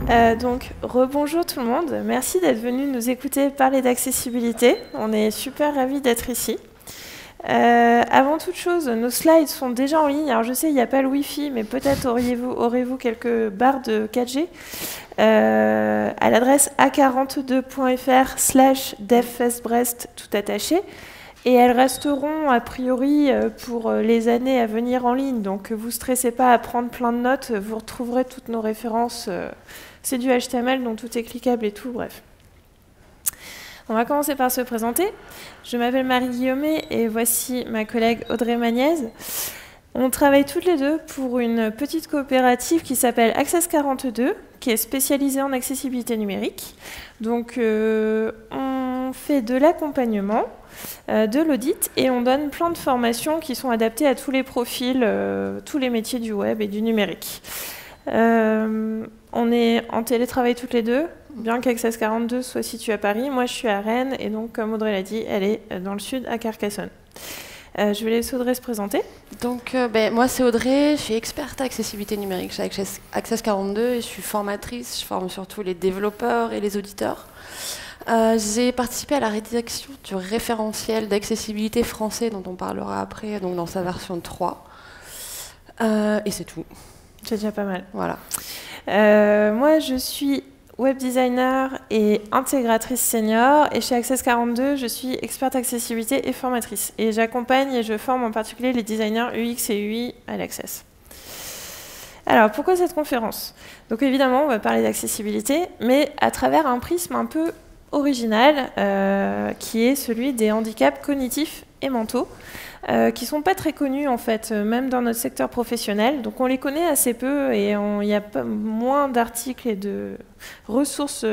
Donc, rebonjour tout le monde. Merci d'être venu nous écouter parler d'accessibilité. On est super ravis d'être ici. Avant toute chose, nos slides sont déjà en ligne. Alors, je sais, il n'y a pas le Wi-Fi, mais peut-être aurez-vous quelques barres de 4G à l'adresse a42.fr/devfestbrest tout attaché. Et elles resteront a priori pour les années à venir en ligne. Donc, vous ne stressez pas à prendre plein de notes. Vous retrouverez toutes nos références. C'est du HTML, donc tout est cliquable et tout, bref. On va commencer par se présenter. Je m'appelle Marie Guillaumet et voici ma collègue Audrey Magnez. On travaille toutes les deux pour une petite coopérative qui s'appelle Access42, qui est spécialisée en accessibilité numérique. Donc, on fait de l'accompagnement, de l'audit, et on donne plein de formations qui sont adaptées à tous les profils, tous les métiers du web et du numérique. On est en télétravail toutes les deux, bien qu'Access42 soit situé à Paris. Moi, je suis à Rennes, et donc, comme Audrey l'a dit, elle est dans le sud, à Carcassonne. Je vais laisser Audrey se présenter. Donc, moi, c'est Audrey, je suis experte accessibilité numérique chez Access42 et je suis formatrice. Je forme surtout les développeurs et les auditeurs. J'ai participé à la rédaction du référentiel d'accessibilité français dont on parlera après, donc dans sa version 3. Et c'est tout. C'est déjà pas mal. Voilà. Moi, je suis web designer et intégratrice senior. Et chez Access42, je suis experte accessibilité et formatrice. Et j'accompagne et je forme en particulier les designers UX et UI à l'Access. Alors, pourquoi cette conférence? Donc évidemment, on va parler d'accessibilité, mais à travers un prisme un peu original, qui est celui des handicaps cognitifs et mentaux, qui ne sont pas très connus en fait, même dans notre secteur professionnel. Donc on les connaît assez peu et il y a moins d'articles et de ressources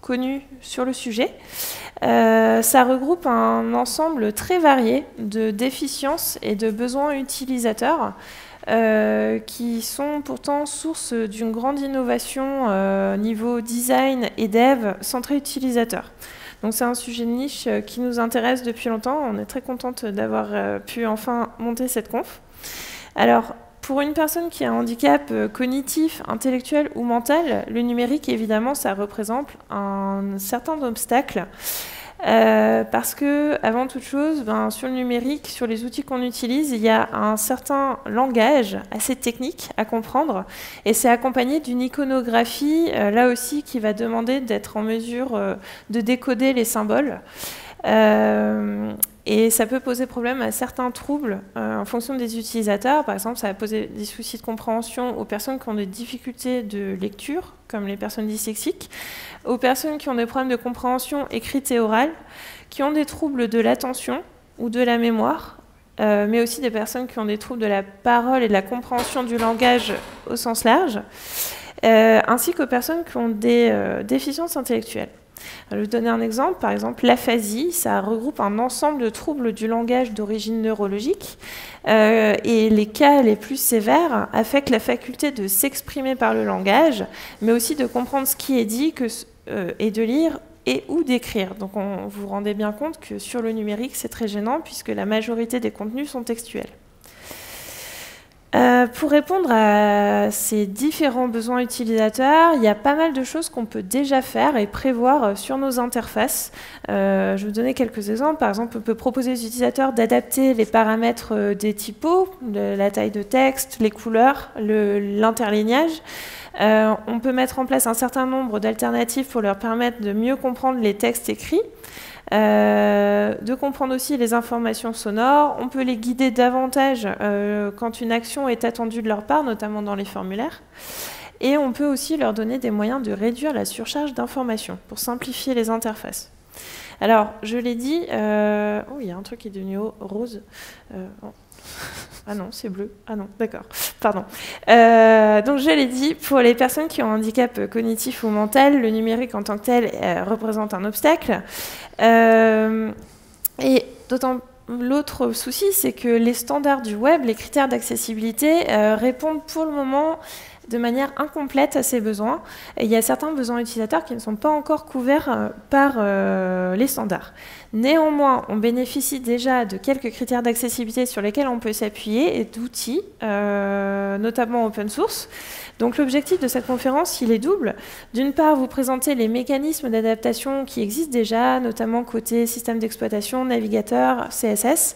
connues sur le sujet. Ça regroupe un ensemble très varié de déficiences et de besoins utilisateurs qui sont pourtant source d'une grande innovation niveau design et dev centré utilisateur. Donc c'est un sujet de niche qui nous intéresse depuis longtemps. On est très contente d'avoir pu enfin monter cette conf. Alors, pour une personne qui a un handicap cognitif, intellectuel ou mental, le numérique, évidemment, ça représente un certain obstacle. Parce que, avant toute chose, sur le numérique, sur les outils qu'on utilise, il y a un certain langage assez technique à comprendre, et c'est accompagné d'une iconographie, là aussi, qui va demander d'être en mesure de décoder les symboles. Et ça peut poser problème à certains troubles en fonction des utilisateurs. Par exemple, ça va poser des soucis de compréhension aux personnes qui ont des difficultés de lecture, comme les personnes dyslexiques, aux personnes qui ont des problèmes de compréhension écrite et orale, qui ont des troubles de l'attention ou de la mémoire, mais aussi des personnes qui ont des troubles de la parole et de la compréhension du langage au sens large, ainsi qu'aux personnes qui ont des déficiences intellectuelles. Je vais vous donner un exemple. Par exemple, l'aphasie, ça regroupe un ensemble de troubles du langage d'origine neurologique. Et les cas les plus sévères affectent la faculté de s'exprimer par le langage, mais aussi de comprendre ce qui est dit et de lire et ou d'écrire. Donc vous vous rendez bien compte que sur le numérique, c'est très gênant puisque la majorité des contenus sont textuels. Pour répondre à ces différents besoins utilisateurs, il y a pas mal de choses qu'on peut déjà faire et prévoir sur nos interfaces. Je vais vous donner quelques exemples. Par exemple, on peut proposer aux utilisateurs d'adapter les paramètres des typos, la taille de texte, les couleurs, l'interlignage. On peut mettre en place un certain nombre d'alternatives pour leur permettre de mieux comprendre les textes écrits. De comprendre aussi les informations sonores. On peut les guider davantage quand une action est attendue de leur part, notamment dans les formulaires. Et on peut aussi leur donner des moyens de réduire la surcharge d'informations pour simplifier les interfaces. Alors, je l'ai dit, oh, il y a un truc qui est devenu rose. Bon. Ah non, c'est bleu. Ah non, d'accord. Pardon. Donc, je l'ai dit, pour les personnes qui ont un handicap cognitif ou mental, le numérique en tant que tel représente un obstacle. Et d'autant l'autre souci, c'est que les standards du web, les critères d'accessibilité, répondent pour le moment de manière incomplète à ces besoins. Et il y a certains besoins utilisateurs qui ne sont pas encore couverts par les standards. Néanmoins, on bénéficie déjà de quelques critères d'accessibilité sur lesquels on peut s'appuyer et d'outils, notamment open source. Donc l'objectif de cette conférence, il est double. D'une part, vous présenter les mécanismes d'adaptation qui existent déjà, notamment côté système d'exploitation, navigateur, CSS.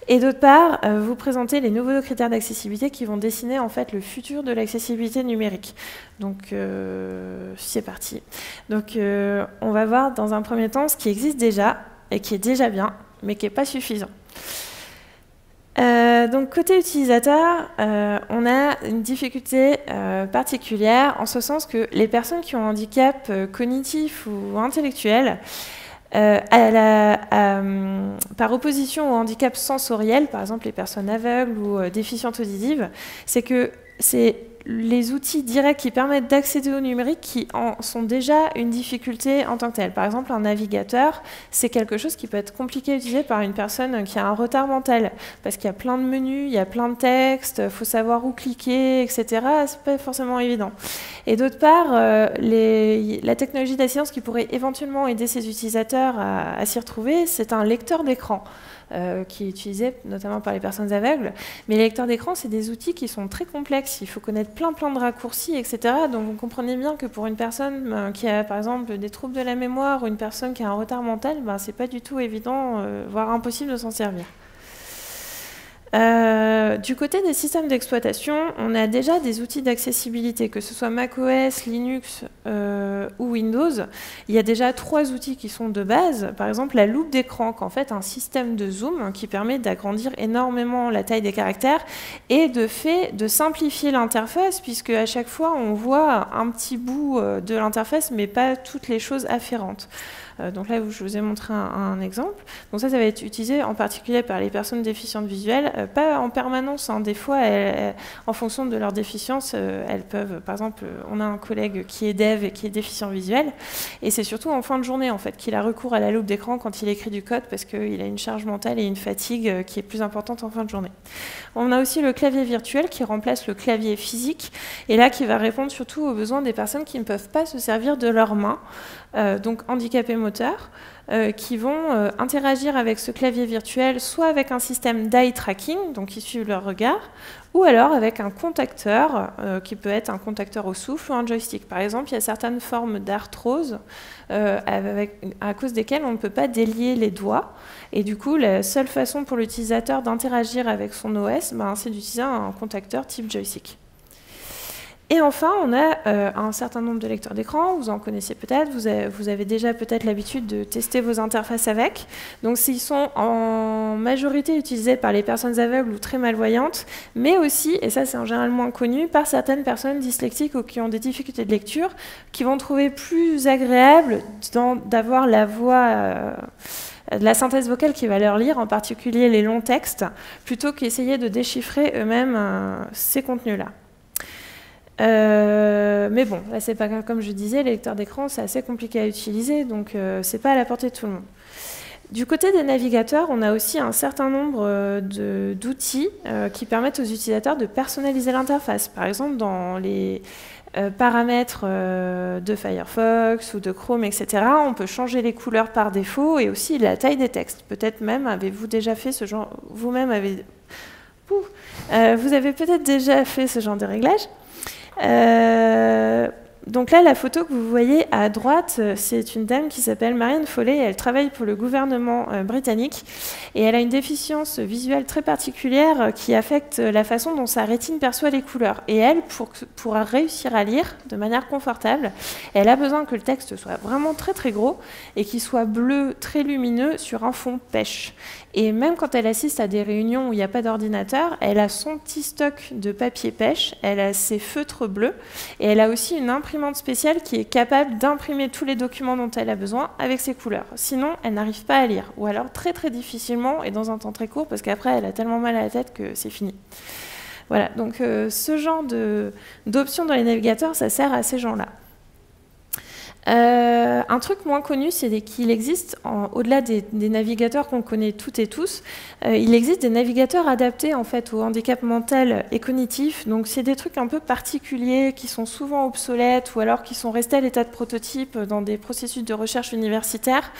Et d'autre part, vous présenter les nouveaux critères d'accessibilité qui vont dessiner en fait le futur de l'accessibilité numérique. Donc c'est parti. Donc on va voir dans un premier temps ce qui existe déjà et qui est déjà bien, mais qui n'est pas suffisant. Donc côté utilisateur, on a une difficulté particulière en ce sens que les personnes qui ont un handicap cognitif ou intellectuel, par opposition au handicap sensoriel, par exemple les personnes aveugles ou déficientes auditives, c'est que c'est les outils directs qui permettent d'accéder au numérique qui en sont déjà une difficulté en tant que telle. Par exemple, un navigateur, c'est quelque chose qui peut être compliqué à utiliser par une personne qui a un retard mental, parce qu'il y a plein de menus, il y a plein de textes, il faut savoir où cliquer, etc. C'est pas forcément évident. Et d'autre part, la technologie d'assistance qui pourrait éventuellement aider ces utilisateurs à s'y retrouver, c'est un lecteur d'écran. Qui est utilisé notamment par les personnes aveugles. Mais les lecteurs d'écran, c'est des outils qui sont très complexes. Il faut connaître plein de raccourcis, etc. Donc vous comprenez bien que pour une personne qui a par exemple des troubles de la mémoire ou une personne qui a un retard mental, c'est pas du tout évident, voire impossible de s'en servir. Du côté des systèmes d'exploitation, on a déjà des outils d'accessibilité, que ce soit macOS, Linux ou Windows. Il y a déjà 3 outils qui sont de base. Par exemple, la loupe d'écran, qui est en fait un système de zoom qui permet d'agrandir énormément la taille des caractères et de fait de simplifier l'interface, puisque à chaque fois, on voit un petit bout de l'interface, mais pas toutes les choses afférentes. Donc là, je vous ai montré un exemple. Donc ça va être utilisé en particulier par les personnes déficientes visuelles, pas en permanence. Des fois, en fonction de leur déficience, elles peuvent, par exemple, on a un collègue qui est dev et qui est déficient visuel, et c'est surtout en fin de journée en fait qu'il a recours à la loupe d'écran quand il écrit du code, parce qu'il a une charge mentale et une fatigue qui est plus importante en fin de journée. On a aussi le clavier virtuel qui remplace le clavier physique, et là qui va répondre surtout aux besoins des personnes qui ne peuvent pas se servir de leurs mains, donc handicapés moteurs, qui vont interagir avec ce clavier virtuel, soit avec un système d'eye tracking, donc qui suivent leur regard, ou alors avec un contacteur, qui peut être un contacteur au souffle ou un joystick. Par exemple, il y a certaines formes d'arthrose à cause desquelles on ne peut pas délier les doigts, et du coup, la seule façon pour l'utilisateur d'interagir avec son OS, c'est d'utiliser un contacteur type joystick. Et enfin, on a un certain nombre de lecteurs d'écran, vous en connaissez peut-être, vous avez déjà peut-être l'habitude de tester vos interfaces avec. Donc ils sont en majorité utilisés par les personnes aveugles ou très malvoyantes, mais aussi, et ça c'est en général moins connu, par certaines personnes dyslexiques ou qui ont des difficultés de lecture, qui vont trouver plus agréable d'avoir la voix... de la synthèse vocale qui va leur lire, en particulier les longs textes, plutôt qu'essayer de déchiffrer eux-mêmes ces contenus-là. Mais bon, là c'est pas comme je disais, les lecteurs d'écran c'est assez compliqué à utiliser, donc c'est pas à la portée de tout le monde. Du côté des navigateurs, on a aussi un certain nombre d'outils qui permettent aux utilisateurs de personnaliser l'interface. Par exemple, dans les paramètres de Firefox ou de Chrome, etc., on peut changer les couleurs par défaut et aussi la taille des textes. Peut-être même avez-vous déjà fait ce genre, vous-même avez... vous avez peut-être déjà fait ce genre de réglage. Donc là, la photo que vous voyez à droite, c'est une dame qui s'appelle Marianne Foley. Elle travaille pour le gouvernement britannique et elle a une déficience visuelle très particulière qui affecte la façon dont sa rétine perçoit les couleurs. Et elle, pour réussir à lire de manière confortable, elle a besoin que le texte soit vraiment très très gros et qu'il soit bleu, très lumineux sur un fond pêche. Et même quand elle assiste à des réunions où il n'y a pas d'ordinateur, elle a son petit stock de papier pêche, elle a ses feutres bleus et elle a aussi une imprimante spéciale qui est capable d'imprimer tous les documents dont elle a besoin avec ses couleurs. Sinon, elle n'arrive pas à lire, ou alors très très difficilement et dans un temps très court parce qu'après elle a tellement mal à la tête que c'est fini. Voilà, donc ce genre d'options dans les navigateurs, ça sert à ces gens-là. Un truc moins connu, c'est qu'il existe, au-delà des navigateurs qu'on connaît toutes et tous, il existe des navigateurs adaptés en fait au handicap mental et cognitif. Donc c'est des trucs un peu particuliers qui sont souvent obsolètes ou alors qui sont restés à l'état de prototype dans des processus de recherche universitaire.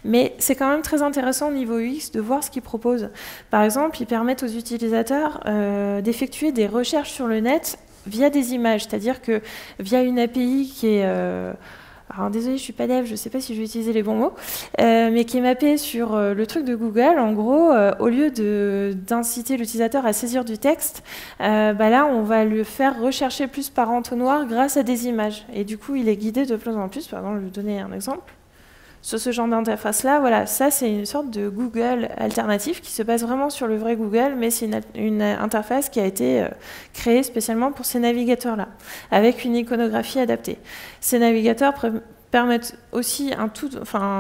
Mais c'est quand même très intéressant au niveau UX de voir ce qu'ils proposent. Par exemple, ils permettent aux utilisateurs d'effectuer des recherches sur le net via des images, c'est-à-dire que via une API qui est... alors désolé, je suis pas dev, je sais pas si je vais utiliser les bons mots, mais qui est mappé sur le truc de Google. En gros, au lieu d'inciter l'utilisateur à saisir du texte, là, on va le faire rechercher plus par entonnoir grâce à des images. Et du coup, il est guidé de plus en plus. Par exemple, je vais vous donner un exemple. Sur ce genre d'interface-là, voilà, ça c'est une sorte de Google alternatif qui se base vraiment sur le vrai Google, mais c'est une interface qui a été créée spécialement pour ces navigateurs-là, avec une iconographie adaptée. Ces navigateurs permettent aussi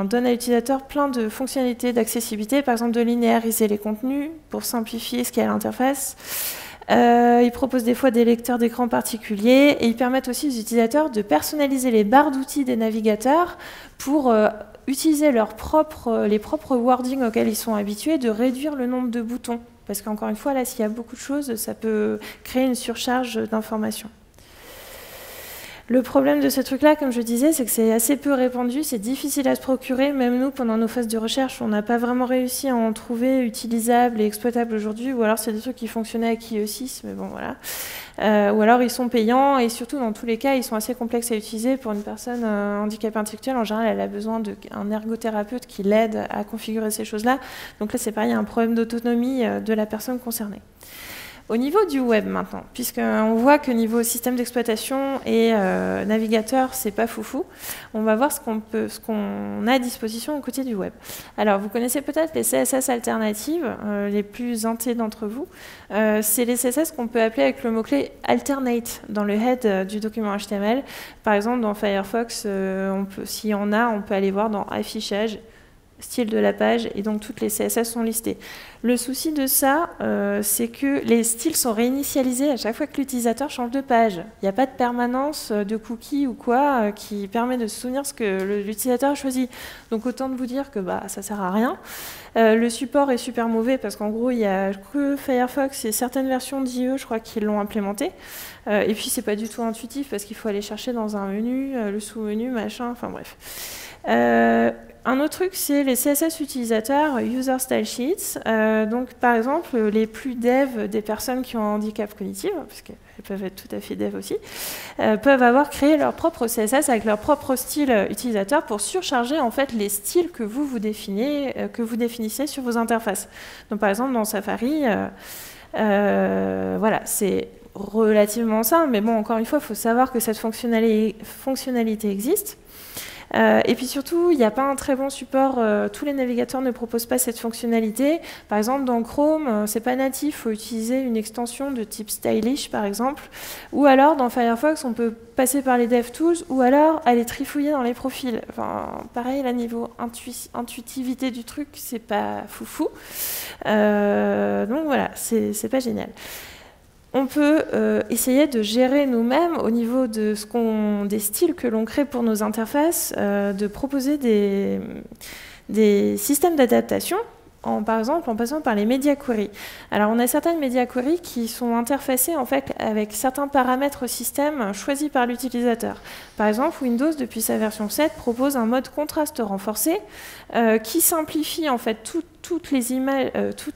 donnent à l'utilisateur plein de fonctionnalités d'accessibilité, par exemple de linéariser les contenus pour simplifier ce qu'est l'interface. Ils proposent des fois des lecteurs d'écran particuliers et ils permettent aussi aux utilisateurs de personnaliser les barres d'outils des navigateurs pour utiliser les propres wordings auxquels ils sont habitués, de réduire le nombre de boutons. Parce qu'encore une fois, là, s'il y a beaucoup de choses, ça peut créer une surcharge d'informations. Le problème de ce truc-là, comme je disais, c'est que c'est assez peu répandu, c'est difficile à se procurer. Même nous, pendant nos phases de recherche, on n'a pas vraiment réussi à en trouver utilisable et exploitable aujourd'hui. Ou alors, c'est des trucs qui fonctionnaient avec IE6, mais bon, voilà. Ou alors, ils sont payants et surtout, dans tous les cas, ils sont assez complexes à utiliser. Pour une personne handicapée intellectuel, en général, elle a besoin d'un ergothérapeute qui l'aide à configurer ces choses-là. Donc là, c'est pareil, il y a un problème d'autonomie de la personne concernée. Au niveau du web maintenant, puisqu'on voit que niveau système d'exploitation et navigateur, c'est pas foufou, on va voir ce qu'on a à disposition au côté du web. Alors, vous connaissez peut-être les CSS alternatives, les plus intés d'entre vous. C'est les CSS qu'on peut appeler avec le mot-clé alternate dans le head du document HTML. Par exemple, dans Firefox, s'il y en a, on peut aller voir dans affichage, style de la page, et donc toutes les CSS sont listées. Le souci de ça, c'est que les styles sont réinitialisés à chaque fois que l'utilisateur change de page. Il n'y a pas de permanence de cookies ou quoi qui permet de se souvenir ce que l'utilisateur a choisi. Donc autant de vous dire que ça ne sert à rien. Le support est super mauvais parce qu'en gros, il n'y a que Firefox et certaines versions d'IE, je crois, qui l'ont implémenté. Et puis, c'est pas du tout intuitif parce qu'il faut aller chercher dans un menu, le sous-menu, machin, enfin bref. Un autre truc, c'est les CSS utilisateurs, User Style Sheets. Donc, par exemple, les plus dev des personnes qui ont un handicap cognitif, parce qu'elles peuvent être tout à fait dev aussi, peuvent avoir créé leur propre CSS avec leur propre style utilisateur pour surcharger en fait les styles que vous définissez sur vos interfaces. Donc, par exemple, dans Safari, voilà, c'est relativement simple, mais bon, encore une fois, il faut savoir que cette fonctionnalité existe. Et puis surtout, il n'y a pas un très bon support. Tous les navigateurs ne proposent pas cette fonctionnalité. Par exemple, dans Chrome, c'est pas natif. Il faut utiliser une extension de type stylish, par exemple. Ou alors, dans Firefox, on peut passer par les DevTools ou alors aller trifouiller dans les profils. Enfin, pareil, là, niveau intuitivité du truc, c'est pas foufou. Donc voilà, c'est pas génial. On peut essayer de gérer nous-mêmes au niveau de des styles que l'on crée pour nos interfaces, de proposer des systèmes d'adaptation, par exemple en passant par les media queries. Alors on a certaines media queries qui sont interfacées en fait avec certains paramètres au système choisis par l'utilisateur. Par exemple, Windows depuis sa version 7 propose un mode contraste renforcé qui simplifie en fait toutes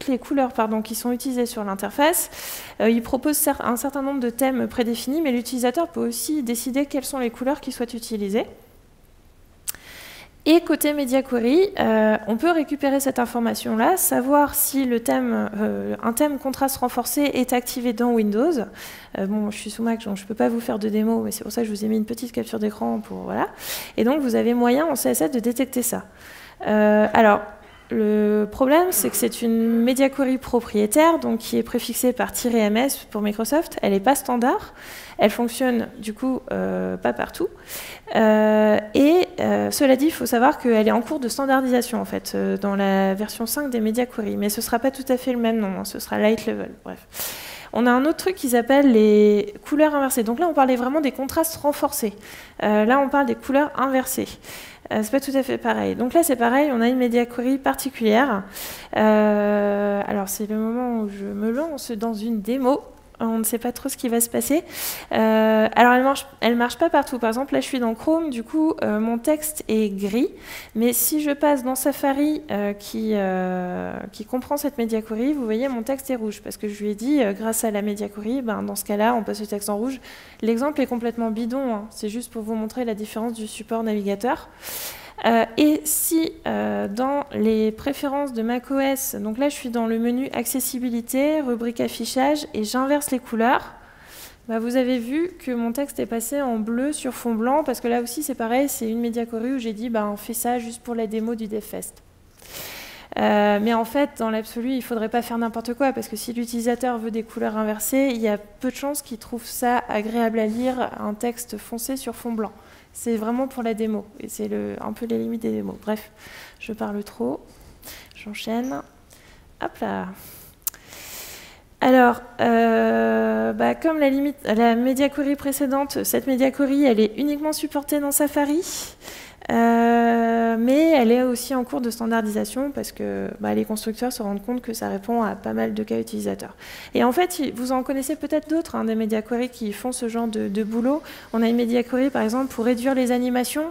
les couleurs qui sont utilisées sur l'interface. Il propose un certain nombre de thèmes prédéfinis, mais l'utilisateur peut aussi décider quelles sont les couleurs qui souhaite utiliser. Et côté Media Query, on peut récupérer cette information-là, savoir si un thème contraste renforcé est activé dans Windows. Bon, je suis sous Mac, donc je ne peux pas vous faire de démo, mais c'est pour ça que je vous ai mis une petite capture d'écran pour voilà. Et donc vous avez moyen en CSS de détecter ça. Alors, le problème, c'est que c'est une Media Query propriétaire, donc qui est préfixée par -ms pour Microsoft. Elle n'est pas standard. Elle fonctionne, du coup, pas partout. Cela dit, il faut savoir qu'elle est en cours de standardisation, en fait, dans la version 5 des Media Query. Mais ce ne sera pas tout à fait le même nom, hein, ce sera Light Level. Bref. On a un autre truc qui s'appelle les couleurs inversées. Donc là, on parlait vraiment des contrastes renforcés. Là, on parle des couleurs inversées. C'est pas tout à fait pareil. Donc là, c'est pareil, on a une média query particulière. Alors, c'est le moment où je me lance dans une démo. On ne sait pas trop ce qui va se passer. Alors, elle marche pas partout. Par exemple, là, je suis dans Chrome, du coup, mon texte est gris. Mais si je passe dans Safari, qui comprend cette média query, vous voyez, mon texte est rouge. Parce que je lui ai dit, grâce à la média query, dans ce cas-là, on passe le texte en rouge. L'exemple est complètement bidon, hein. C'est juste pour vous montrer la différence du support navigateur. Et si dans les préférences de macOS, donc là je suis dans le menu accessibilité, rubrique affichage, et j'inverse les couleurs, vous avez vu que mon texte est passé en bleu sur fond blanc, parce que là aussi c'est pareil, c'est une média query où j'ai dit on fait ça juste pour la démo du DevFest. Mais en fait, dans l'absolu, il ne faudrait pas faire n'importe quoi, parce que si l'utilisateur veut des couleurs inversées, il y a peu de chances qu'il trouve ça agréable à lire, un texte foncé sur fond blanc. C'est vraiment pour la démo, et c'est un peu les limites des démos. Bref, je parle trop, j'enchaîne. Hop là. Alors, comme la média query précédente, cette média query, elle est uniquement supportée dans Safari, mais elle est aussi en cours de standardisation parce que les constructeurs se rendent compte que ça répond à pas mal de cas utilisateurs. Et en fait, vous en connaissez peut-être d'autres, des média query qui font ce genre de boulot. On a une média query, par exemple, pour réduire les animations,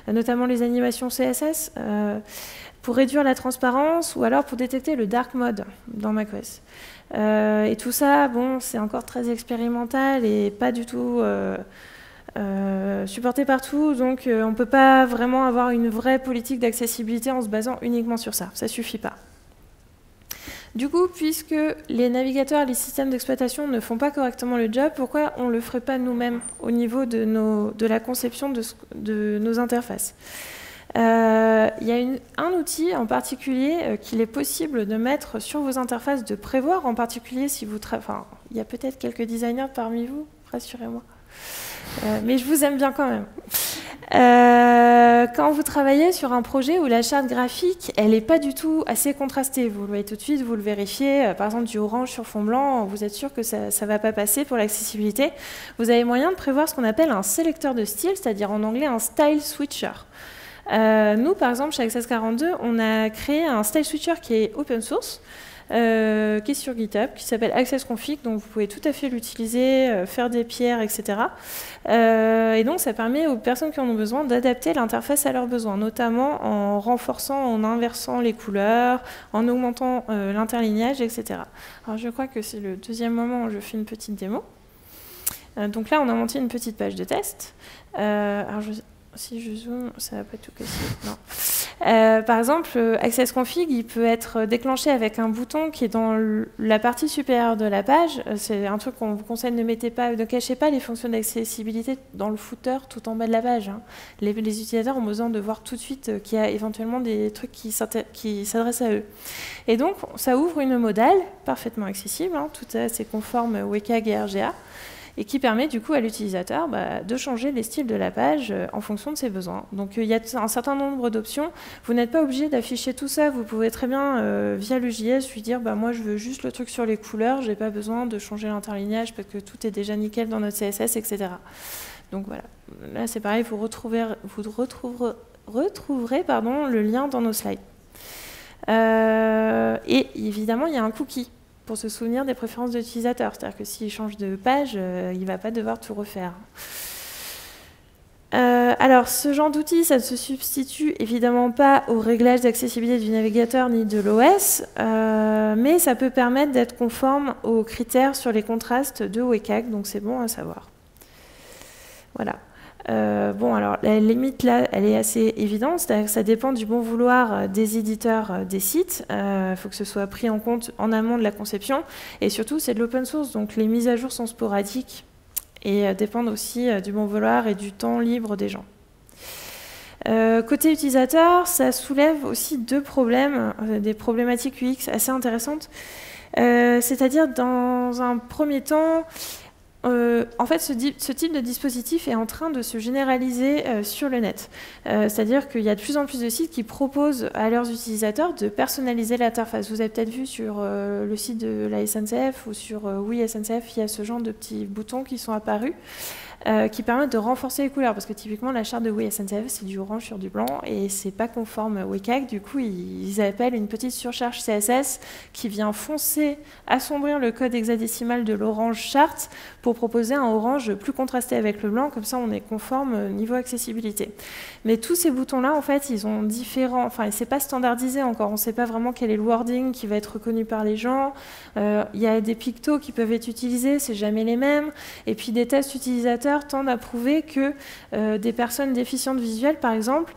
notamment les animations CSS, pour réduire la transparence ou alors pour détecter le dark mode dans macOS. Et tout ça, c'est encore très expérimental et pas du tout supporté partout, donc on ne peut pas vraiment avoir une vraie politique d'accessibilité en se basant uniquement sur ça. Ça ne suffit pas. Du coup, puisque les navigateurs et les systèmes d'exploitation ne font pas correctement le job, pourquoi on ne le ferait pas nous-mêmes au niveau de la conception de nos interfaces? Il y a un outil en particulier qu'il est possible de mettre sur vos interfaces, de prévoir, en particulier si vous il y a peut-être quelques designers parmi vous, rassurez-moi. Mais je vous aime bien quand même. Quand vous travaillez sur un projet où la charte graphique, elle n'est pas du tout assez contrastée, vous le voyez tout de suite, vous le vérifiez, par exemple du orange sur fond blanc, vous êtes sûr que ça ne va pas passer pour l'accessibilité, vous avez moyen de prévoir ce qu'on appelle un sélecteur de style, c'est-à-dire en anglais un style switcher. Nous, par exemple, chez Access42, on a créé un style switcher qui est open source, qui est sur GitHub, qui s'appelle AccessConfig, donc vous pouvez tout à fait l'utiliser, faire des pierres, etc. Et donc ça permet aux personnes qui en ont besoin d'adapter l'interface à leurs besoins, notamment en renforçant, en inversant les couleurs, en augmentant l'interlignage, etc. Alors je crois que c'est le deuxième moment où je fais une petite démo. Donc là, on a monté une petite page de test. Alors si je zoome, ça ne va pas tout casser. Non. Par exemple, AccessConfig, il peut être déclenché avec un bouton qui est dans la partie supérieure de la page. C'est un truc qu'on vous conseille, ne cachez pas les fonctions d'accessibilité dans le footer tout en bas de la page. Les utilisateurs ont besoin de voir tout de suite qu'il y a éventuellement des trucs qui s'adressent à eux. Et donc, ça ouvre une modale parfaitement accessible, tout assez conforme WCAG et RGA, et qui permet du coup à l'utilisateur de changer les styles de la page en fonction de ses besoins. Donc il y a un certain nombre d'options. Vous n'êtes pas obligé d'afficher tout ça. Vous pouvez très bien, via le JS, lui dire moi je veux juste le truc sur les couleurs, je n'ai pas besoin de changer l'interlignage parce que tout est déjà nickel dans notre CSS, etc. Donc voilà. Là c'est pareil, vous retrouverez le lien dans nos slides. Et évidemment, il y a un cookie pour se souvenir des préférences de l'utilisateur. C'est-à-dire que s'il change de page, il ne va pas devoir tout refaire. Alors, ce genre d'outil, ça ne se substitue évidemment pas au réglage d'accessibilité du navigateur ni de l'OS, mais ça peut permettre d'être conforme aux critères sur les contrastes de WCAG, donc c'est bon à savoir. Voilà. Alors la limite là, elle est assez évidente, c'est-à-dire que ça dépend du bon vouloir des éditeurs des sites. Il faut que ce soit pris en compte en amont de la conception, et surtout c'est de l'open source, donc les mises à jour sont sporadiques et dépendent aussi du bon vouloir et du temps libre des gens. Côté utilisateur, ça soulève aussi deux problèmes, des problématiques UX assez intéressantes. C'est-à-dire, dans un premier temps, en fait, ce type de dispositif est en train de se généraliser sur le net. C'est-à-dire qu'il y a de plus en plus de sites qui proposent à leurs utilisateurs de personnaliser l'interface. Vous avez peut-être vu sur le site de la SNCF ou sur Oui SNCF, il y a ce genre de petits boutons qui sont apparus. Qui permettent de renforcer les couleurs, parce que typiquement la charte de Oui SNCF c'est du orange sur du blanc et c'est pas conforme WCAG. Du coup ils appellent une petite surcharge CSS qui vient foncer, assombrir le code hexadécimal de l'orange charte pour proposer un orange plus contrasté avec le blanc, comme ça on est conforme niveau accessibilité. Mais tous ces boutons là en fait ils ont différents, enfin c'est pas standardisé encore, on sait pas vraiment quel est le wording qui va être reconnu par les gens. Il y a des pictos qui peuvent être utilisés, c'est jamais les mêmes, et puis des tests utilisateurs tendent à prouver que des personnes déficientes visuelles, par exemple,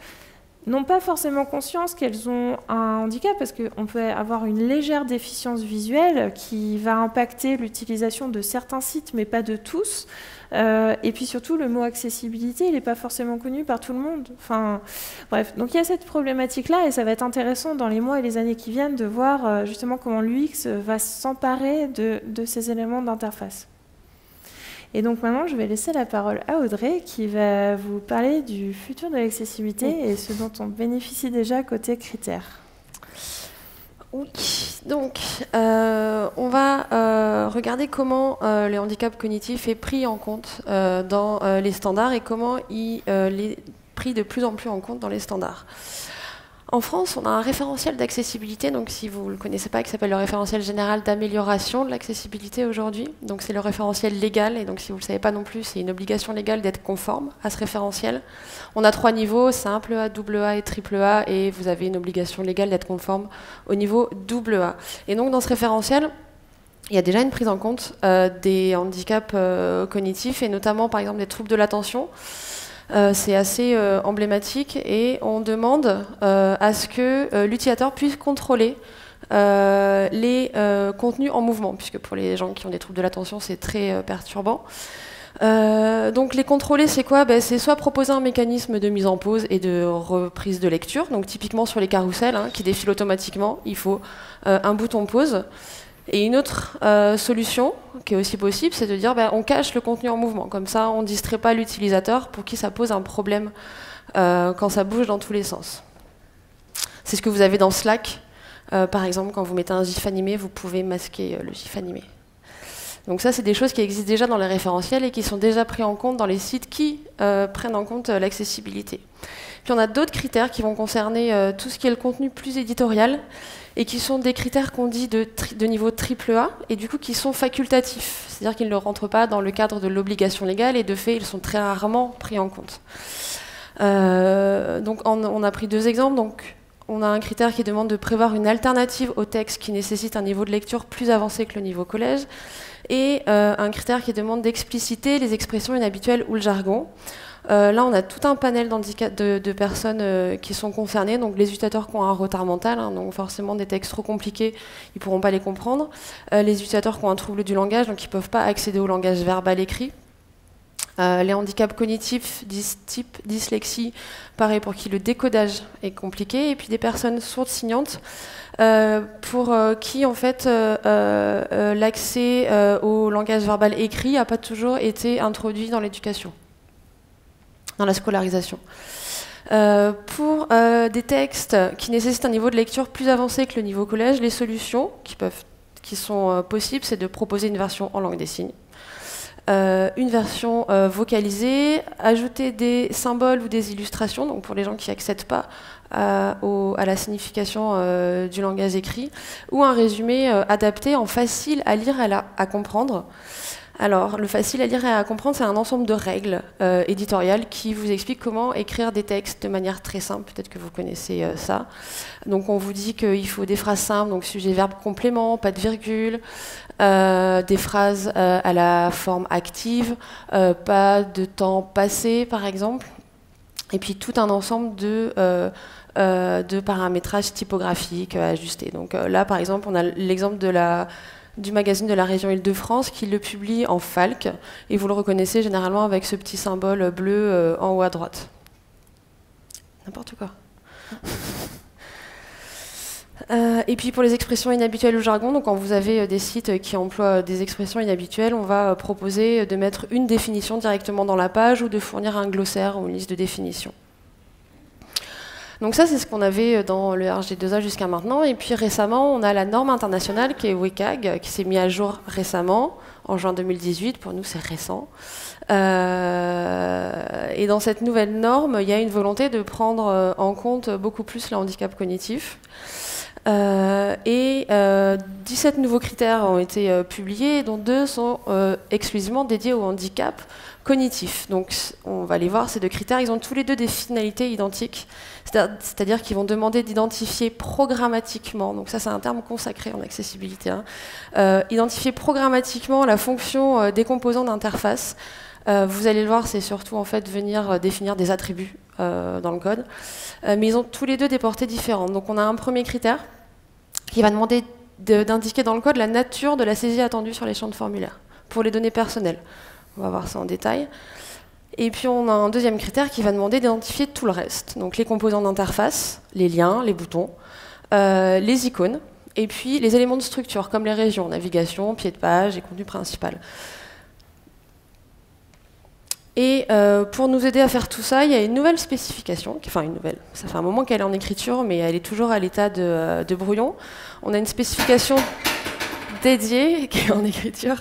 n'ont pas forcément conscience qu'elles ont un handicap, parce qu'on peut avoir une légère déficience visuelle qui va impacter l'utilisation de certains sites, mais pas de tous. Et puis surtout, le mot accessibilité, il n'est pas forcément connu par tout le monde. Enfin, bref, donc il y a cette problématique-là, et ça va être intéressant dans les mois et les années qui viennent de voir justement comment l'UX va s'emparer de ces éléments d'interface. Et donc maintenant, je vais laisser la parole à Audrey qui va vous parler du futur de l'accessibilité et ce dont on bénéficie déjà côté critères. Oui, donc on va regarder comment le handicap cognitif est pris en compte dans les standards et comment il est pris de plus en plus en compte dans les standards. En France, on a un référentiel d'accessibilité, donc si vous ne le connaissez pas, qui s'appelle le référentiel général d'amélioration de l'accessibilité aujourd'hui. Donc c'est le référentiel légal, et donc si vous ne le savez pas non plus, c'est une obligation légale d'être conforme à ce référentiel. On a 3 niveaux, simple A, double A et triple A, et vous avez une obligation légale d'être conforme au niveau double A. Et donc dans ce référentiel, il y a déjà une prise en compte des handicaps cognitifs, et notamment par exemple des troubles de l'attention. C'est assez emblématique et on demande à ce que l'utilisateur puisse contrôler les contenus en mouvement, puisque pour les gens qui ont des troubles de l'attention, c'est très perturbant. Donc les contrôler, c'est quoi? C'est soit proposer un mécanisme de mise en pause et de reprise de lecture, donc typiquement sur les carousels qui défilent automatiquement, il faut un bouton pause. Et une autre solution qui est aussi possible, c'est de dire on cache le contenu en mouvement. Comme ça, on ne distrait pas l'utilisateur pour qui ça pose un problème quand ça bouge dans tous les sens. C'est ce que vous avez dans Slack. Par exemple, quand vous mettez un GIF animé, vous pouvez masquer le GIF animé. Donc ça, c'est des choses qui existent déjà dans les référentiels et qui sont déjà pris en compte dans les sites qui prennent en compte l'accessibilité. Puis on a d'autres critères qui vont concerner tout ce qui est le contenu plus éditorial, et qui sont des critères qu'on dit de niveau triple A, et du coup qui sont facultatifs, c'est-à-dire qu'ils ne rentrent pas dans le cadre de l'obligation légale, et de fait, ils sont très rarement pris en compte. Donc on a pris 2 exemples. Donc, on a un critère qui demande de prévoir une alternative au texte qui nécessite un niveau de lecture plus avancé que le niveau collège, et un critère qui demande d'expliciter les expressions inhabituelles ou le jargon. Là, on a tout un panel de personnes qui sont concernées, donc les utilisateurs qui ont un retard mental, donc forcément des textes trop compliqués, ils ne pourront pas les comprendre. Les utilisateurs qui ont un trouble du langage, donc ils ne peuvent pas accéder au langage verbal écrit. Les handicaps cognitifs, type dyslexie, pareil, pour qui le décodage est compliqué. Et puis des personnes sourdes signantes, pour qui en fait l'accès au langage verbal écrit n'a pas toujours été introduit dans l'éducation, dans la scolarisation. Pour des textes qui nécessitent un niveau de lecture plus avancé que le niveau collège, les solutions qui sont possibles, c'est de proposer une version en langue des signes, une version vocalisée, ajouter des symboles ou des illustrations, donc pour les gens qui n'accèdent pas à la signification du langage écrit, ou un résumé adapté en facile à lire et à comprendre. Alors, le facile à lire et à comprendre, c'est un ensemble de règles éditoriales qui vous expliquent comment écrire des textes de manière très simple. Peut-être que vous connaissez ça. Donc, on vous dit qu'il faut des phrases simples, donc sujet, verbe, complément, pas de virgule, des phrases à la forme active, pas de temps passé, par exemple, et puis tout un ensemble de paramétrage typographique ajustés. Donc là, par exemple, on a l'exemple du magazine de la région Île-de-France qui le publie en FALC, et vous le reconnaissez généralement avec ce petit symbole bleu en haut à droite. N'importe quoi. Et puis pour les expressions inhabituelles au jargon, donc quand vous avez des sites qui emploient des expressions inhabituelles, on va proposer de mettre une définition directement dans la page ou de fournir un glossaire ou une liste de définitions. Donc ça, c'est ce qu'on avait dans le RG2A jusqu'à maintenant. Et puis récemment, on a la norme internationale qui est WCAG, qui s'est mise à jour récemment, en juin 2018. Pour nous, c'est récent. Et dans cette nouvelle norme, il y a une volonté de prendre en compte beaucoup plus le handicap cognitif. 17 nouveaux critères ont été publiés, dont 2 sont exclusivement dédiés au handicap cognitif. Donc on va les voir, ces 2 critères, ils ont tous les 2 des finalités identiques, c'est-à-dire qu'ils vont demander d'identifier programmatiquement, donc ça c'est un terme consacré en accessibilité, identifier programmatiquement la fonction des composants d'interface. Vous allez le voir, c'est surtout en fait venir définir des attributs dans le code, mais ils ont tous les 2 des portées différentes. Donc on a un premier critère qui va demander d'indiquer dans le code la nature de la saisie attendue sur les champs de formulaire pour les données personnelles. On va voir ça en détail. Et puis on a un deuxième critère qui va demander d'identifier tout le reste, donc les composants d'interface, les liens, les boutons, les icônes, et puis les éléments de structure comme les régions, navigation, pied de page et contenu principal. Et pour nous aider à faire tout ça, il y a une nouvelle spécification, enfin une nouvelle, ça fait un moment qu'elle est en écriture, mais elle est toujours à l'état de brouillon. On a une spécification dédiée qui est en écriture,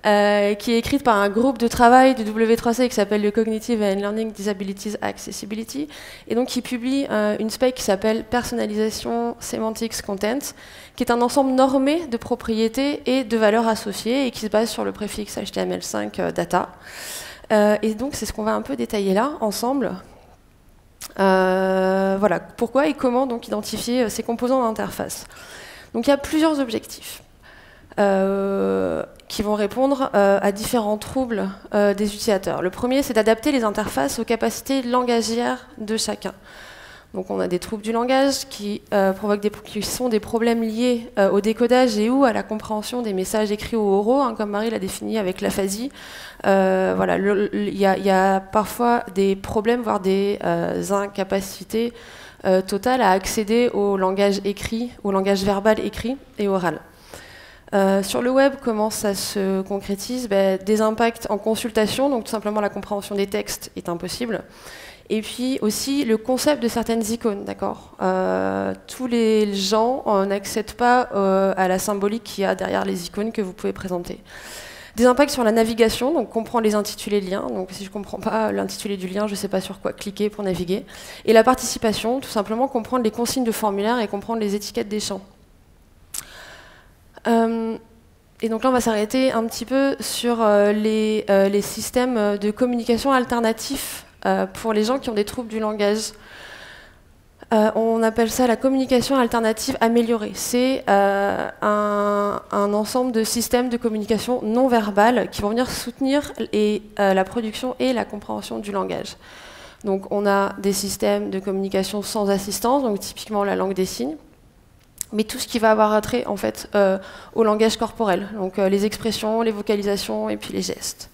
qui est écrite par un groupe de travail de W3C qui s'appelle le Cognitive and Learning Disabilities Accessibility, et donc qui publie une spec qui s'appelle Personalisation Semantics Content, qui est un ensemble normé de propriétés et de valeurs associées, et qui se base sur le préfixe HTML5 data. Et donc c'est ce qu'on va un peu détailler là, ensemble. Voilà, pourquoi et comment donc identifier ces composants d'interface. Donc il y a plusieurs objectifs qui vont répondre à différents troubles des utilisateurs. Le premier, c'est d'adapter les interfaces aux capacités langagières de chacun. Donc on a des troubles du langage qui sont des problèmes liés au décodage et ou à la compréhension des messages écrits ou oraux, hein, comme Marie l'a défini avec l'aphasie. Voilà, il y a parfois des problèmes, voire des incapacités totales à accéder au langage écrit, au langage verbal écrit et oral. Sur le web, comment ça se concrétise? Des impacts en consultation, donc tout simplement la compréhension des textes est impossible. Et puis aussi le concept de certaines icônes, d'accord. Tous les gens n'accèdent pas à la symbolique qu'il y a derrière les icônes que vous pouvez présenter. Des impacts sur la navigation, donc comprendre les intitulés de liens. Donc si je ne comprends pas l'intitulé du lien, je ne sais pas sur quoi cliquer pour naviguer. Et la participation, tout simplement comprendre les consignes de formulaire et comprendre les étiquettes des champs. Et donc là, on va s'arrêter un petit peu sur les systèmes de communication alternatifs pour les gens qui ont des troubles du langage. On appelle ça la communication alternative améliorée. C'est un ensemble de systèmes de communication non verbale qui vont venir soutenir la production et la compréhension du langage. Donc on a des systèmes de communication sans assistance, donc typiquement la langue des signes, mais tout ce qui va avoir attrait en fait au langage corporel, donc les expressions, les vocalisations et puis les gestes.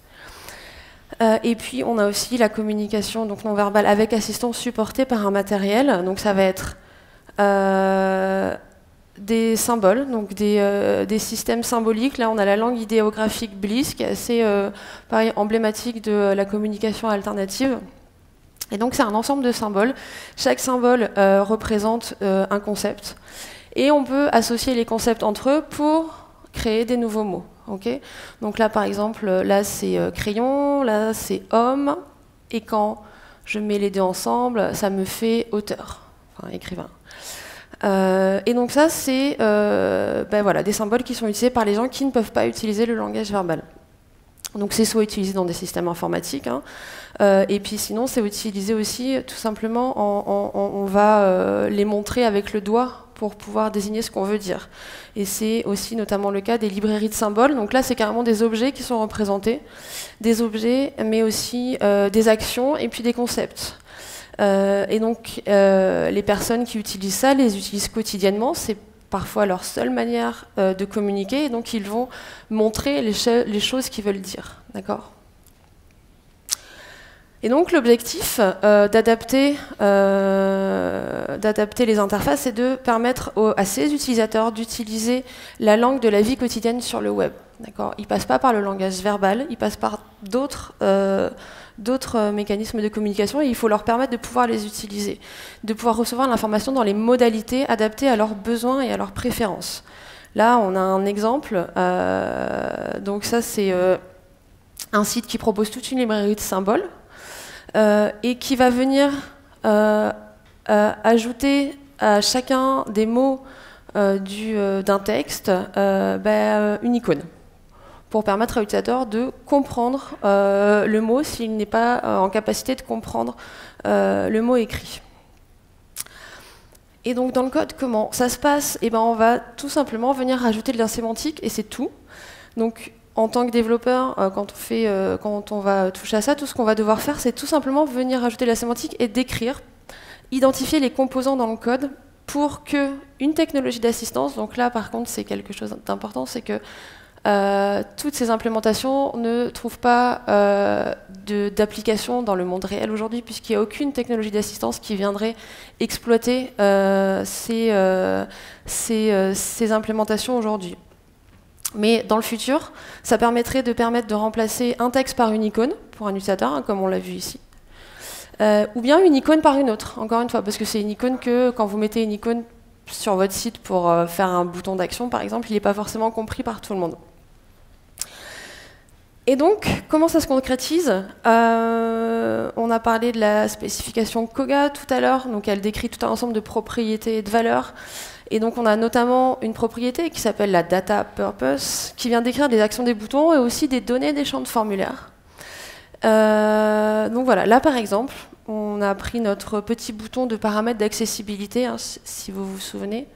Et puis on a aussi la communication donc non verbale avec assistance supportée par un matériel. Donc ça va être des symboles, donc des systèmes symboliques. Là on a la langue idéographique Bliss qui est assez pareil, emblématique de la communication alternative. Et donc c'est un ensemble de symboles. Chaque symbole représente un concept. Et on peut associer les concepts entre eux pour créer des nouveaux mots. Okay, donc là, par exemple, là c'est crayon, là c'est homme, et quand je mets les deux ensemble, ça me fait auteur, enfin écrivain. Et donc ça, c'est voilà, des symboles qui sont utilisés par les gens qui ne peuvent pas utiliser le langage verbal. Donc c'est soit utilisé dans des systèmes informatiques, hein, et puis sinon c'est utilisé aussi tout simplement, on va les montrer avec le doigt pour pouvoir désigner ce qu'on veut dire. Et c'est aussi notamment le cas des librairies de symboles. Donc là, c'est carrément des objets qui sont représentés, des objets, mais aussi des actions et puis des concepts. Et donc, les personnes qui utilisent ça, les utilisent quotidiennement. C'est parfois leur seule manière de communiquer. Et donc, ils vont montrer les choses qu'ils veulent dire. D'accord ? Et donc l'objectif d'adapter les interfaces, c'est de permettre à ces utilisateurs d'utiliser la langue de la vie quotidienne sur le web. Ils ne passent pas par le langage verbal, ils passent par d'autres mécanismes de communication, et il faut leur permettre de pouvoir les utiliser, de pouvoir recevoir l'information dans les modalités adaptées à leurs besoins et à leurs préférences. Là, on a un exemple. Donc ça, c'est un site qui propose toute une librairie de symboles et qui va venir ajouter à chacun des mots d'un texte une icône pour permettre à l'utilisateur de comprendre le mot s'il n'est pas en capacité de comprendre le mot écrit. Et donc dans le code, comment ça se passe? On va tout simplement venir rajouter de la sémantique et c'est tout. Donc en tant que développeur, quand on va toucher à ça, tout ce qu'on va devoir faire, c'est tout simplement venir rajouter de la sémantique et décrire, identifier les composants dans le code pour qu'une technologie d'assistance, donc là par contre c'est quelque chose d'important, c'est que toutes ces implémentations ne trouvent pas d'application dans le monde réel aujourd'hui, puisqu'il n'y a aucune technologie d'assistance qui viendrait exploiter ces implémentations aujourd'hui. Mais dans le futur, ça permettrait de remplacer un texte par une icône pour un utilisateur, comme on l'a vu ici, ou bien une icône par une autre, encore une fois, parce que c'est une icône que quand vous mettez une icône sur votre site pour faire un bouton d'action, par exemple, il n'est pas forcément compris par tout le monde. Et donc, comment ça se concrétise? On a parlé de la spécification Koga tout à l'heure, donc elle décrit tout un ensemble de propriétés et de valeurs. Et donc on a notamment une propriété qui s'appelle la data purpose, qui vient décrire les actions des boutons et aussi des données des champs de formulaire. Donc voilà, là par exemple, on a pris notre petit bouton de paramètres d'accessibilité, hein, si vous vous souvenez.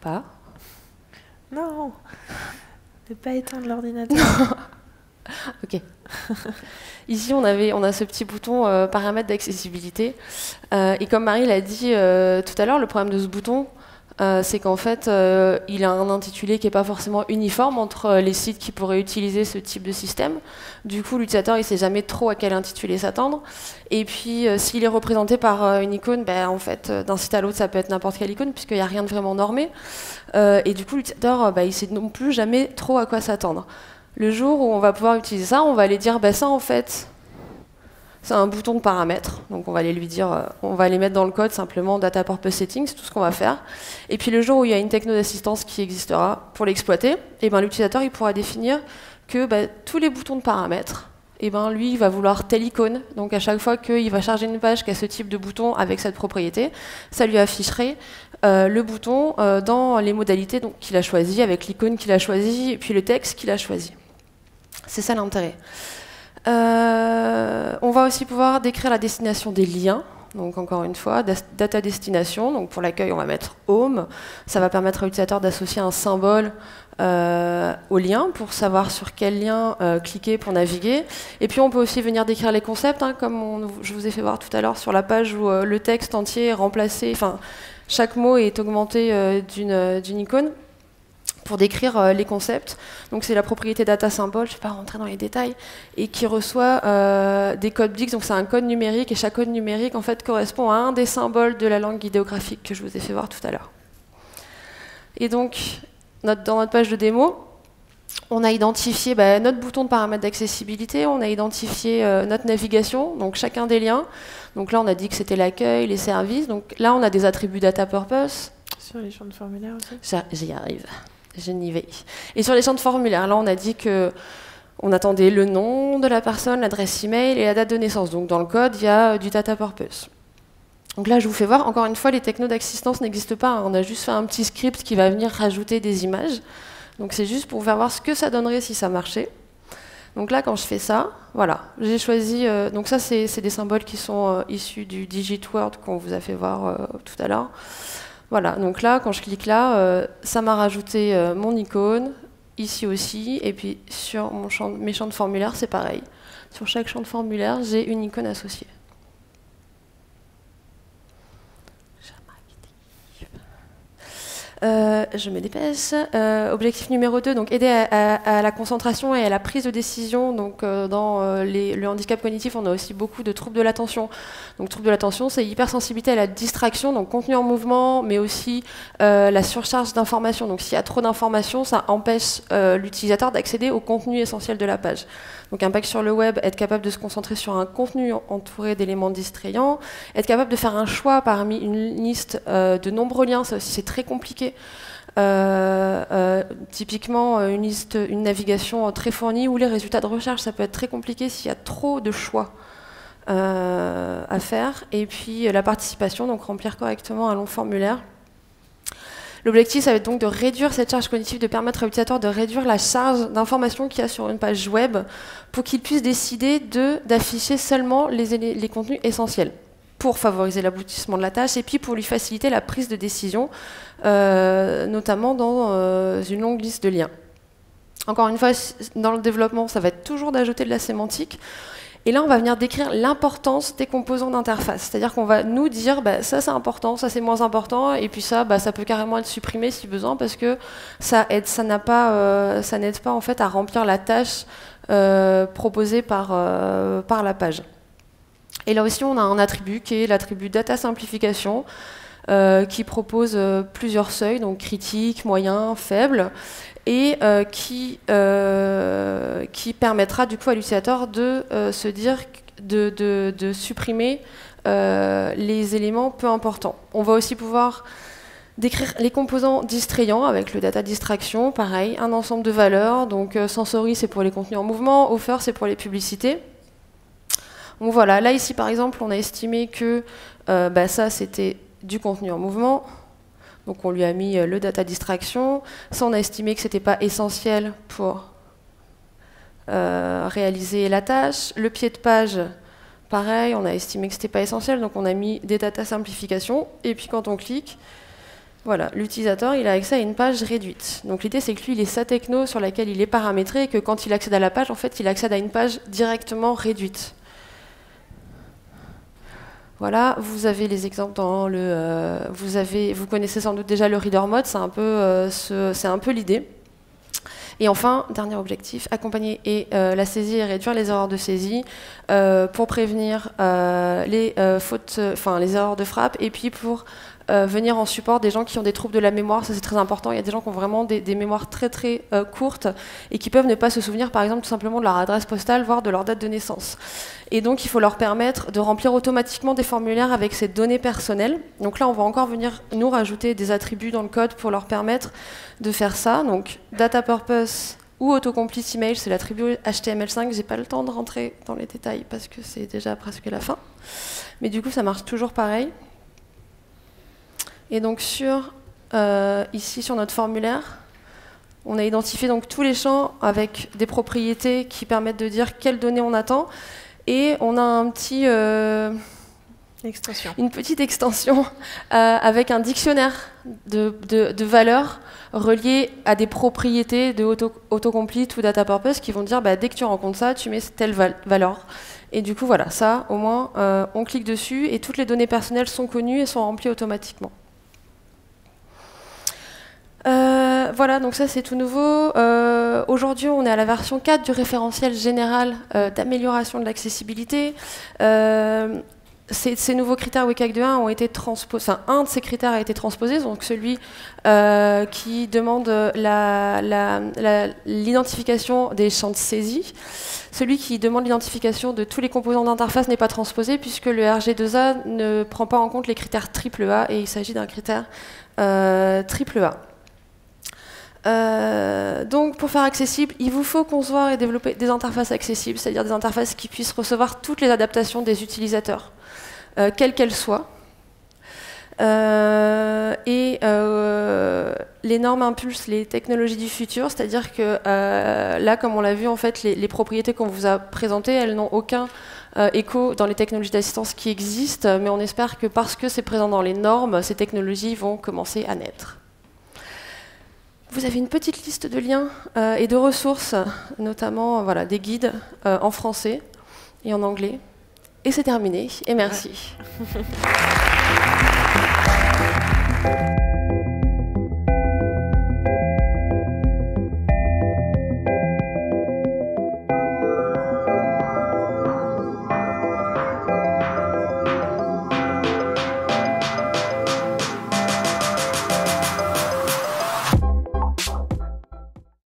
Pas? Non, ne pas éteindre l'ordinateur. Ok. Ici, on a ce petit bouton paramètres d'accessibilité. Et comme Marie l'a dit tout à l'heure, le problème de ce bouton, c'est qu'en fait, il a un intitulé qui n'est pas forcément uniforme entre les sites qui pourraient utiliser ce type de système. Du coup, l'utilisateur, il ne sait jamais trop à quel intitulé s'attendre. Et puis, s'il est représenté par une icône, en fait, d'un site à l'autre, ça peut être n'importe quelle icône, puisqu'il n'y a rien de vraiment normé. Et du coup, l'utilisateur, il ne sait non plus jamais trop à quoi s'attendre. Le jour où on va pouvoir utiliser ça, on va aller dire, ça, en fait, c'est un bouton de paramètres, donc on va aller lui dire, on va les mettre dans le code simplement data purpose settings, c'est tout ce qu'on va faire. Et puis le jour où il y a une techno d'assistance qui existera pour l'exploiter, l'utilisateur il pourra définir que tous les boutons de paramètres, lui il va vouloir telle icône, donc à chaque fois qu'il va charger une page qui a ce type de bouton avec cette propriété, ça lui afficherait le bouton dans les modalités qu'il a choisies, avec l'icône qu'il a choisie et puis le texte qu'il a choisi. C'est ça l'intérêt. On va aussi pouvoir décrire la destination des liens. Donc encore une fois, data destination. Donc pour l'accueil, on va mettre home. Ça va permettre à l'utilisateur d'associer un symbole au lien pour savoir sur quel lien cliquer pour naviguer. Et puis on peut aussi venir décrire les concepts, hein, comme je vous ai fait voir tout à l'heure sur la page où le texte entier est remplacé. Enfin, chaque mot est augmenté d'une icône, pour décrire les concepts. Donc c'est la propriété data symbol, je ne vais pas rentrer dans les détails, et qui reçoit des codes Blix, donc c'est un code numérique, et chaque code numérique en fait correspond à un des symboles de la langue idéographique que je vous ai fait voir tout à l'heure. Et donc, dans notre page de démo, on a identifié notre bouton de paramètres d'accessibilité, on a identifié notre navigation, donc chacun des liens. Donc là on a dit que c'était l'accueil, les services, donc là on a des attributs data purpose. Sur les champs de formulaire aussi? J'y arrive. Je n'y vais. Et sur les champs de formulaire, là, on a dit qu'on attendait le nom de la personne, l'adresse email et la date de naissance. Donc, dans le code, il y a du data purpose. Donc là, je vous fais voir, encore une fois, les technos d'assistance n'existent pas. Hein. On a juste fait un petit script qui va venir rajouter des images. Donc, c'est juste pour vous faire voir ce que ça donnerait si ça marchait. Donc là, quand je fais ça, voilà, j'ai choisi... donc ça, c'est des symboles qui sont issus du DigitWord qu'on vous a fait voir tout à l'heure. Voilà, donc là, quand je clique là, ça m'a rajouté mon icône, ici aussi, et puis sur mes champs de formulaire, c'est pareil. Sur chaque champ de formulaire, j'ai une icône associée. je me dépêche. Objectif numéro 2, donc aider à la concentration et à la prise de décision. Donc, dans le handicap cognitif, on a aussi beaucoup de troubles de l'attention. Donc, troubles de l'attention, c'est hypersensibilité à la distraction, donc contenu en mouvement, mais aussi la surcharge d'informations. Donc, s'il y a trop d'informations, ça empêche l'utilisateur d'accéder au contenu essentiel de la page. Donc, impact sur le web, être capable de se concentrer sur un contenu entouré d'éléments distrayants, être capable de faire un choix parmi une liste de nombreux liens, ça aussi c'est très compliqué. Typiquement, une navigation très fournie ou les résultats de recherche, ça peut être très compliqué s'il y a trop de choix à faire. Et puis la participation, donc remplir correctement un long formulaire. L'objectif, ça va être donc de réduire cette charge cognitive, de permettre à l'utilisateur de réduire la charge d'information qu'il y a sur une page web pour qu'il puisse décider d'afficher seulement les contenus essentiels pour favoriser l'aboutissement de la tâche et puis pour lui faciliter la prise de décision, notamment dans une longue liste de liens. Encore une fois, dans le développement, ça va être toujours d'ajouter de la sémantique. Et là, on va venir décrire l'importance des composants d'interface. C'est-à-dire qu'on va nous dire, bah, ça c'est important, ça c'est moins important, et puis ça, bah, ça peut carrément être supprimé si besoin, parce que ça n'aide pas en fait à remplir la tâche proposée par la page. Et là aussi, on a un attribut qui est l'attribut data simplification, qui propose plusieurs seuils, donc critique, moyen, faible, et qui permettra du coup à l'utilisateur de se dire de supprimer les éléments peu importants. On va aussi pouvoir décrire les composants distrayants avec le data distraction, pareil, un ensemble de valeurs, donc sensory c'est pour les contenus en mouvement, offer c'est pour les publicités. Donc voilà, là ici par exemple on a estimé que ça c'était du contenu en mouvement. Donc on lui a mis le data distraction. Ça, on a estimé que ce n'était pas essentiel pour réaliser la tâche. Le pied de page, pareil, on a estimé que ce n'était pas essentiel, donc on a mis des data simplification. Et puis quand on clique, voilà, l'utilisateur il a accès à une page réduite. Donc l'idée c'est que lui, il est sa techno sur laquelle il est paramétré et que quand il accède à la page, en fait, il accède à une page directement réduite. Voilà, vous avez les exemples dans le... vous connaissez sans doute déjà le reader mode, c'est un peu l'idée. Et enfin, dernier objectif, accompagner la saisie et réduire les erreurs de saisie pour prévenir les erreurs de frappe et puis pour venir en support des gens qui ont des troubles de la mémoire, ça c'est très important. Il y a des gens qui ont vraiment des mémoires très très courtes et qui peuvent ne pas se souvenir par exemple tout simplement de leur adresse postale, voire de leur date de naissance. Et donc il faut leur permettre de remplir automatiquement des formulaires avec ces données personnelles. Donc là on va encore venir nous rajouter des attributs dans le code pour leur permettre de faire ça. Donc data purpose ou autocomplete email, c'est l'attribut HTML5. J'ai pas le temps de rentrer dans les détails parce que c'est déjà presque la fin. Mais du coup ça marche toujours pareil. Et donc ici sur notre formulaire, on a identifié donc tous les champs avec des propriétés qui permettent de dire quelles données on attend. Et on a une petite extension avec un dictionnaire de valeurs reliées à des propriétés de autocomplete ou data purpose qui vont dire dès que tu rencontres ça, tu mets telle valeur. Et du coup, voilà, ça, au moins, on clique dessus et toutes les données personnelles sont connues et sont remplies automatiquement. Voilà, donc ça c'est tout nouveau. Aujourd'hui, on est à la version 4 du référentiel général d'amélioration de l'accessibilité. Ces nouveaux critères WCAG 2.1 ont été transposés, enfin un de ces critères a été transposé, donc celui qui demande l'identification des champs de saisie. Celui qui demande l'identification de tous les composants d'interface n'est pas transposé puisque le RG2A ne prend pas en compte les critères AAA et il s'agit d'un critère AAA. Donc pour faire accessible, il vous faut concevoir et développer des interfaces accessibles, c'est-à-dire des interfaces qui puissent recevoir toutes les adaptations des utilisateurs, quelles qu'elles soient. Les normes impulsent les technologies du futur, c'est-à-dire que là, comme on l'a vu, en fait, les propriétés qu'on vous a présentées, elles n'ont aucun écho dans les technologies d'assistance qui existent, mais on espère que parce que c'est présent dans les normes, ces technologies vont commencer à naître. Vous avez une petite liste de liens et de ressources, notamment des guides en français et en anglais. Et c'est terminé, et merci. Ouais.